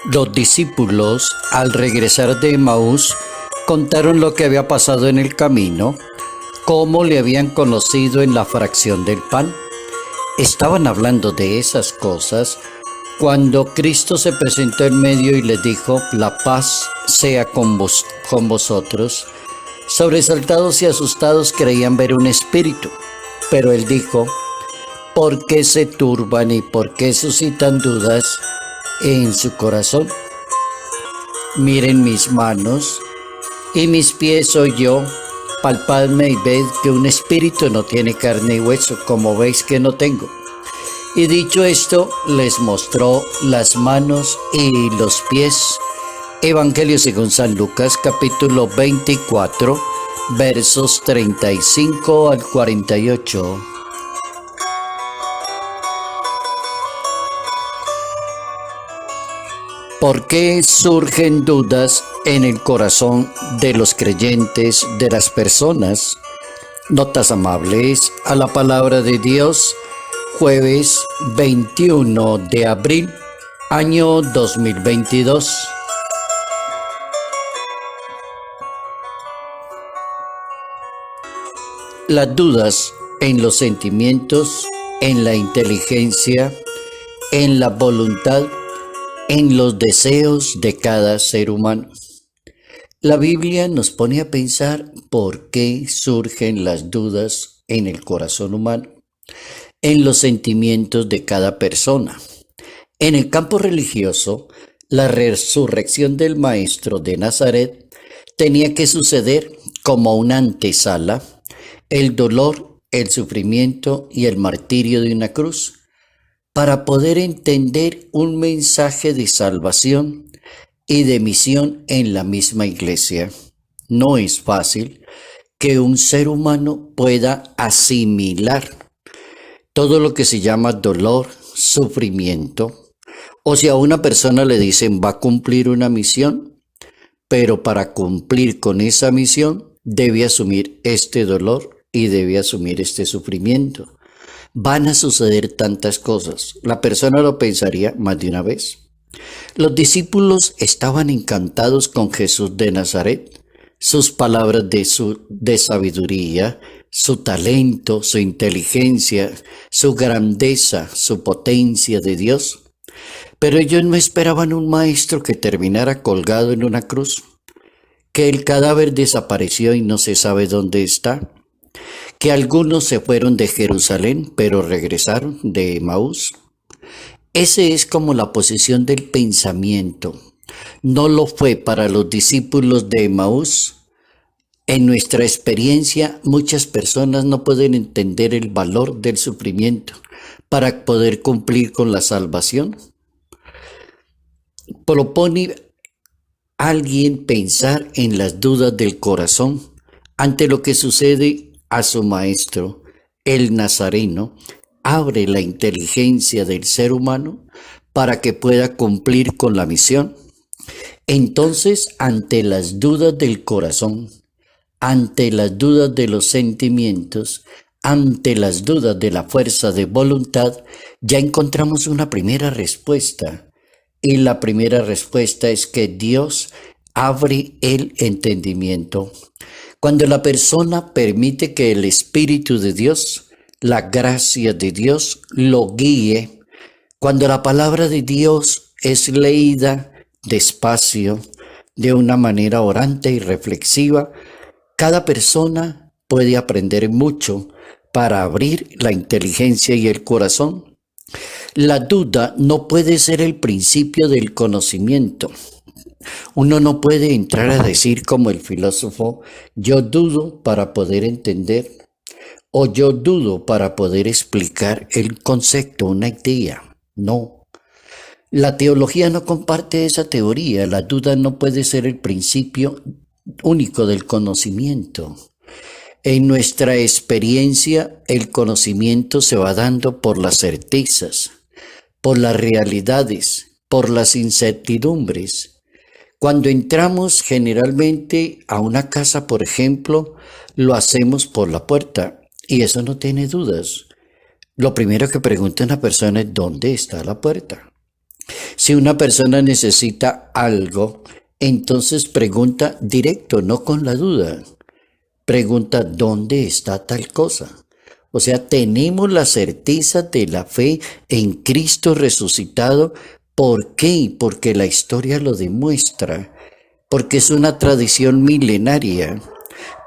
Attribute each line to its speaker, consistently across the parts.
Speaker 1: Los discípulos, al regresar de Emaús, contaron lo que había pasado en el camino, cómo le habían conocido en la fracción del pan. Estaban hablando de esas cosas cuando Cristo se presentó en medio y les dijo: la paz sea con vosotros. Sobresaltados y asustados creían ver un espíritu, pero él dijo: ¿por qué se turban y por qué suscitan dudas en su corazón? Miren mis manos y mis pies soy yo. Palpadme y ved que un espíritu no tiene carne y hueso, como veis que no tengo. Y dicho esto, les mostró las manos y los pies. Evangelio según San Lucas, capítulo 24, versos 35 al 48. ¿Por qué surgen dudas en el corazón de los creyentes, de las personas? Notas amables a la palabra de Dios, jueves 21 de abril, año 2022. Las dudas en los sentimientos, en la inteligencia, en la voluntad, en los deseos de cada ser humano. La Biblia nos pone a pensar por qué surgen las dudas en el corazón humano, en los sentimientos de cada persona. En el campo religioso, la resurrección del Maestro de Nazaret tenía que suceder como una antesala, el dolor, el sufrimiento y el martirio de una cruz, para poder entender un mensaje de salvación y de misión en la misma iglesia. No es fácil que un ser humano pueda asimilar todo lo que se llama dolor, sufrimiento, o si a una persona le dicen va a cumplir una misión, pero para cumplir con esa misión debe asumir este dolor y debe asumir este sufrimiento. Van a suceder tantas cosas. La persona lo pensaría más de una vez. Los discípulos estaban encantados con Jesús de Nazaret, sus palabras de sabiduría, su talento, su inteligencia, su grandeza, su potencia de Dios. Pero ellos no esperaban un maestro que terminara colgado en una cruz, que el cadáver desapareció y no se sabe dónde está, que algunos se fueron de Jerusalén, pero regresaron de Emaús. Ese es como la posición del pensamiento. No lo fue para los discípulos de Emaús. En nuestra experiencia, muchas personas no pueden entender el valor del sufrimiento para poder cumplir con la salvación. Propone alguien pensar en las dudas del corazón ante lo que sucede a su maestro, el Nazareno. Abre la inteligencia del ser humano para que pueda cumplir con la misión. Entonces, ante las dudas del corazón, ante las dudas de los sentimientos, ante las dudas de la fuerza de voluntad, ya encontramos una primera respuesta. Y la primera respuesta es que Dios abre el entendimiento. Cuando la persona permite que el Espíritu de Dios, la gracia de Dios, lo guíe, cuando la palabra de Dios es leída despacio, de una manera orante y reflexiva, cada persona puede aprender mucho para abrir la inteligencia y el corazón. La duda no puede ser el principio del conocimiento. Uno no puede entrar a decir como el filósofo: yo dudo para poder entender, o yo dudo para poder explicar el concepto, una idea. No. La teología no comparte esa teoría. La duda no puede ser el principio único del conocimiento. En nuestra experiencia, el conocimiento se va dando por las certezas, por las realidades, por las incertidumbres. Cuando entramos generalmente a una casa, por ejemplo, lo hacemos por la puerta y eso no tiene dudas. Lo primero que pregunta una persona es: ¿dónde está la puerta? Si una persona necesita algo, entonces pregunta directo, no con la duda. Pregunta, ¿dónde está tal cosa? O sea, tenemos la certeza de la fe en Cristo resucitado. ¿Por qué? Porque la historia lo demuestra, porque es una tradición milenaria,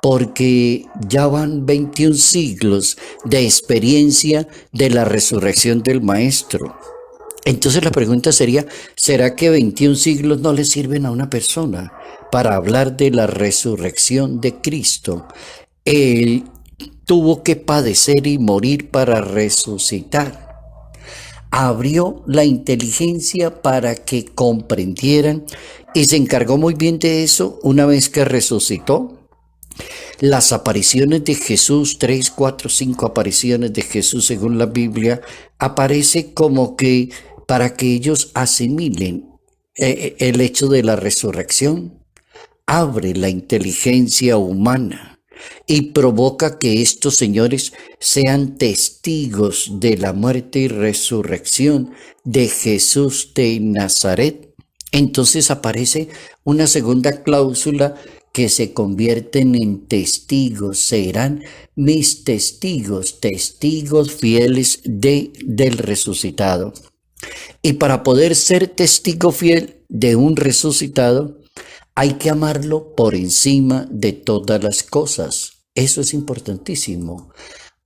Speaker 1: porque ya van 21 siglos de experiencia de la resurrección del Maestro. Entonces la pregunta sería, ¿será que 21 siglos no le sirven a una persona para hablar de la resurrección de Cristo? Él tuvo que padecer y morir para resucitar. Abrió la inteligencia para que comprendieran y se encargó muy bien de eso una vez que resucitó. Las apariciones de Jesús, 3, 4, 5 apariciones de Jesús según la Biblia, aparece como que para que ellos asimilen el hecho de la resurrección. Abre la inteligencia humana y provoca que estos señores sean testigos de la muerte y resurrección de Jesús de Nazaret. Entonces aparece una segunda cláusula que se convierten en testigos, serán mis testigos, testigos fieles del resucitado. Y para poder ser testigo fiel de un resucitado, hay que amarlo por encima de todas las cosas. Eso es importantísimo.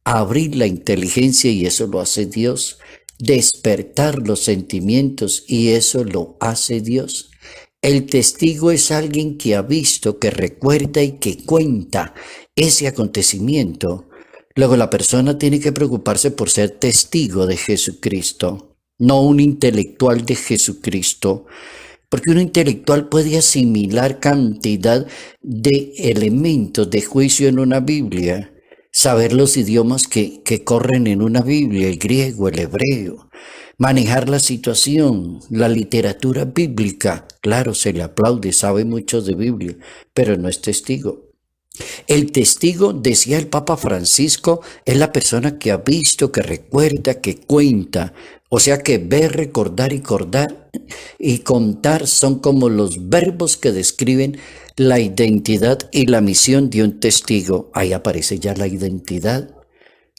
Speaker 1: Abrir la inteligencia, y eso lo hace Dios. Despertar los sentimientos, y eso lo hace Dios. El testigo es alguien que ha visto, que recuerda y que cuenta ese acontecimiento. Luego la persona tiene que preocuparse por ser testigo de Jesucristo, no un intelectual de Jesucristo, porque un intelectual puede asimilar cantidad de elementos de juicio en una Biblia, saber los idiomas que corren en una Biblia, el griego, el hebreo, manejar la situación, la literatura bíblica. Claro, se le aplaude, sabe mucho de Biblia, pero no es testigo. El testigo, decía el Papa Francisco, es la persona que ha visto, que recuerda, que cuenta. O sea que ver, recordar y contar son como los verbos que describen la identidad y la misión de un testigo. Ahí aparece ya la identidad.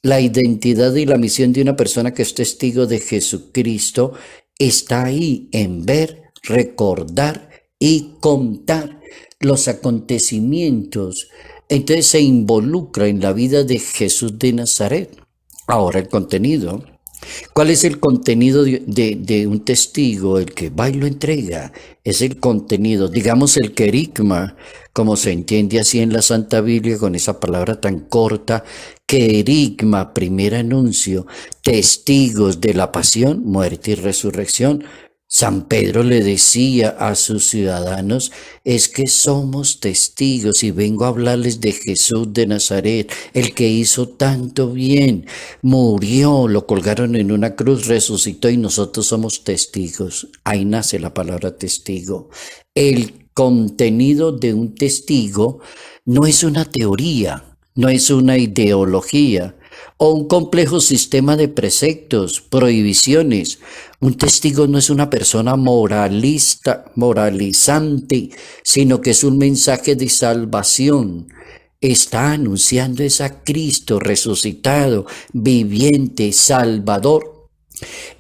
Speaker 1: La identidad y la misión de una persona que es testigo de Jesucristo está ahí en ver, recordar y contar los acontecimientos. Entonces se involucra en la vida de Jesús de Nazaret. Ahora el contenido. ¿Cuál es el contenido de un testigo? El que va y lo entrega. Es el contenido, digamos el querigma, como se entiende así en la Santa Biblia con esa palabra tan corta. Querigma, primer anuncio, testigos de la pasión, muerte y resurrección. San Pedro le decía a sus ciudadanos, es que somos testigos y vengo a hablarles de Jesús de Nazaret, el que hizo tanto bien, murió, lo colgaron en una cruz, resucitó y nosotros somos testigos. Ahí nace la palabra testigo. El contenido de un testigo no es una teoría, no es una ideología o un complejo sistema de preceptos, prohibiciones. Un testigo no es una persona moralista, moralizante, sino que es un mensaje de salvación. Está anunciando es a Cristo resucitado, viviente, salvador.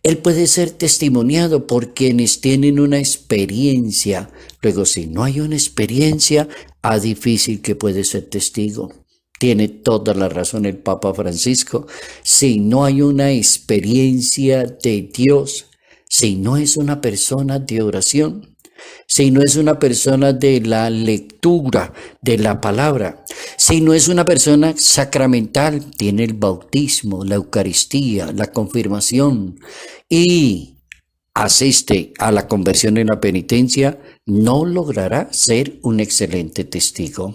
Speaker 1: Él puede ser testimoniado por quienes tienen una experiencia. Luego, si no hay una experiencia, es difícil que puede ser testigo. Tiene toda la razón el Papa Francisco. Si no hay una experiencia de Dios, si no es una persona de oración, si no es una persona de la lectura de la palabra, si no es una persona sacramental, tiene el bautismo, la Eucaristía, la confirmación y asiste a la conversión en la penitencia, no logrará ser un excelente testigo.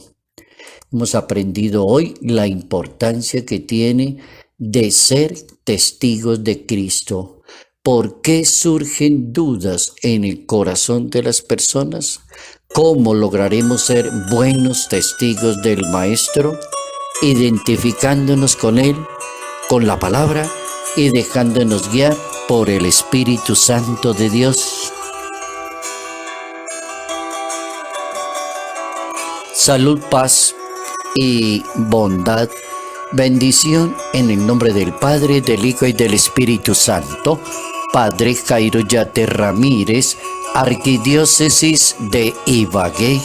Speaker 1: Hemos aprendido hoy la importancia que tiene de ser testigos de Cristo. ¿Por qué surgen dudas en el corazón de las personas? ¿Cómo lograremos ser buenos testigos del Maestro? Identificándonos con Él, con la palabra y dejándonos guiar por el Espíritu Santo de Dios. Salud, paz y bondad, bendición en el nombre del Padre, del Hijo y del Espíritu Santo. Padre Jairo Yate Ramírez, Arquidiócesis de Ibagué.